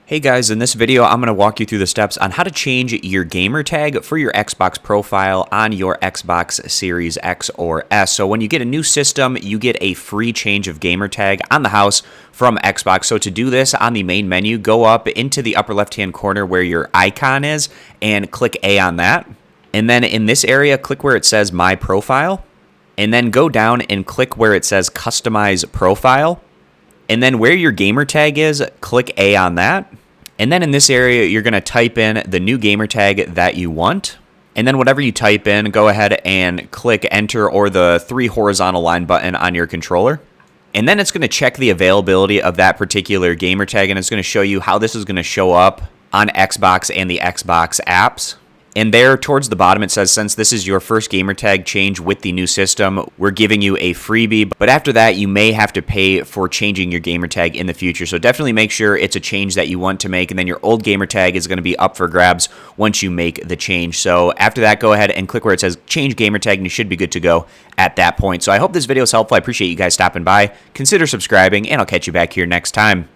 Hey guys, in this video I'm going to walk you through the steps on how to change your gamer tag for your Xbox profile on your Xbox Series X or S. So when you get a new system, you get a free change of gamer tag on the house from Xbox. So to do this, on the main menu, go up into the upper left hand corner where your icon is and click A on that. And then in this area, click where it says My Profile. And then go down and click where it says Customize Profile. And then where your gamer tag is, click A on that. And then in this area, you're going to type in the new gamer tag that you want. And then whatever you type in, go ahead and click enter or the 3 horizontal line button on your controller. And then it's going to check the availability of that particular gamer tag, and it's going to show you how this is going to show up on Xbox and the Xbox apps. And there towards the bottom it says, since this is your first gamer tag change with the new system, we're giving you a freebie. But after that, you may have to pay for changing your gamer tag in the future. So definitely make sure it's a change that you want to make. And then your old gamer tag is going to be up for grabs once you make the change. So after that, go ahead and click where it says change gamer tag, and you should be good to go at that point. So I hope this video is helpful. I appreciate you guys stopping by. Consider subscribing, and I'll catch you back here next time.